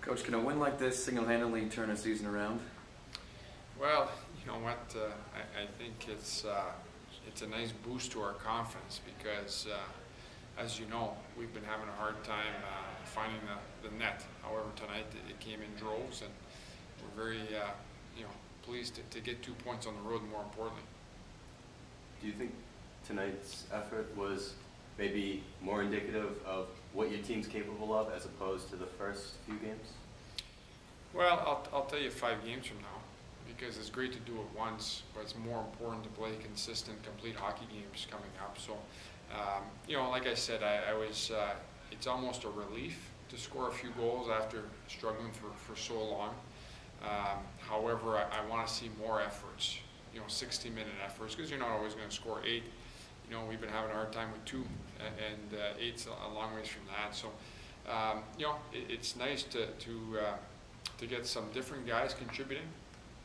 Coach, can a win like this single-handedly turn a season around? Well, you know what? I think it's a nice boost to our confidence because, as you know, we've been having a hard time finding the net. However, tonight it came in droves, and we're very pleased to get 2 points on the road. More importantly, do you think tonight's effort was maybe more indicative of what your team's capable of as opposed to the first few games? Well, I'll tell you 5 games from now, because it's great to do it once, but it's more important to play consistent, complete hockey games coming up. So, like I said, it's almost a relief to score a few goals after struggling for so long. However, I want to see more efforts, 60-minute efforts, because you're not always going to score 8. We've been having a hard time with 2, and 8's a long ways from that. So, it's nice to get some different guys contributing,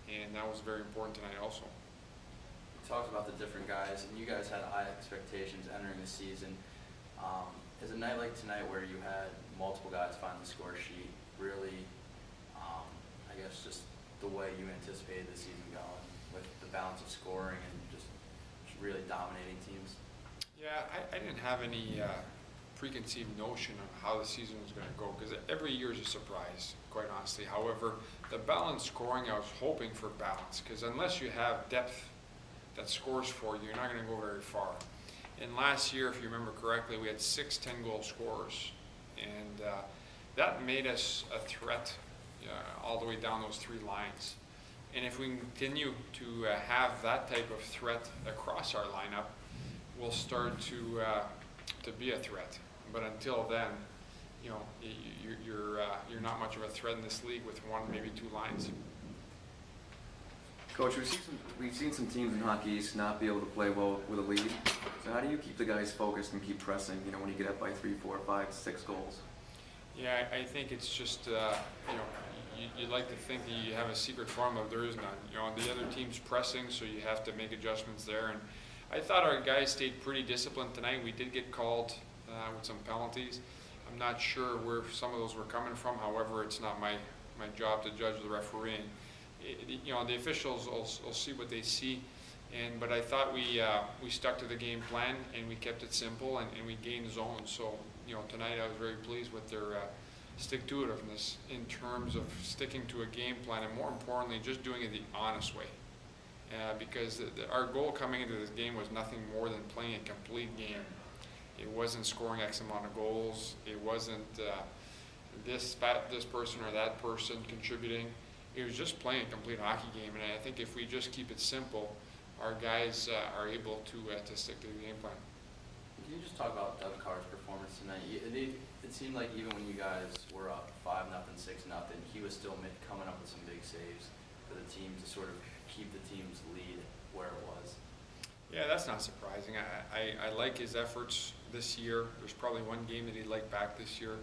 and that was very important tonight also. You talked about the different guys, and you guys had high expectations entering the season. Is a night like tonight where you had multiple guys find the score sheet really, I guess, just the way you anticipated the season going, with the balance of scoring and just really dominating teams? Yeah, I didn't have any preconceived notion of how the season was going to go, because every year is a surprise, quite honestly. However, the balanced scoring, I was hoping for balance, because unless you have depth that scores for you, you're not going to go very far. And last year, if you remember correctly, we had 6 10-goal scorers, and that made us a threat all the way down those 3 lines. And if we continue to have that type of threat across our lineup, we'll start to be a threat. But until then, you're not much of a threat in this league with 1, maybe 2 lines. Coach, we've seen some teams in Hockey East not be able to play well with a lead. So how do you keep the guys focused and keep pressing, when you get up by 3, 4, 5, 6 goals? Yeah, I think it's just, you'd like to think that you have a secret formula. There is none. The other team's pressing, so you have to make adjustments there. And I thought our guys stayed pretty disciplined tonight. We did get called with some penalties. I'm not sure where some of those were coming from. However, it's not my job to judge the refereeing. The officials will see what they see. But I thought we stuck to the game plan, and we kept it simple, and we gained zones. So tonight I was very pleased with their stick-to-itiveness in terms of sticking to a game plan, and more importantly, just doing it the honest way. Because our goal coming into this game was nothing more than playing a complete game. It wasn't scoring X amount of goals. It wasn't this person or that person contributing. It was just playing a complete hockey game, and I think if we just keep it simple, our guys are able to stick to the game plan. Can you just talk about Doug Carr's performance tonight? It seemed like even when you guys were up 5-0, 6-0, he was still coming up with some big saves for the team to sort of keep the team's lead where it was. Yeah, that's not surprising. I like his efforts this year. There's probably one game that he'd like back this year.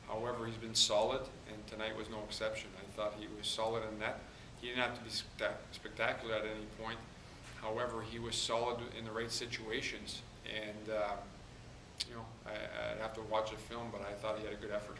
However, he's been solid, and tonight was no exception. I thought he was solid in net. He didn't have to be spectacular at any point. However, he was solid in the right situations, and I'd have to watch the film, but I thought he had a good effort.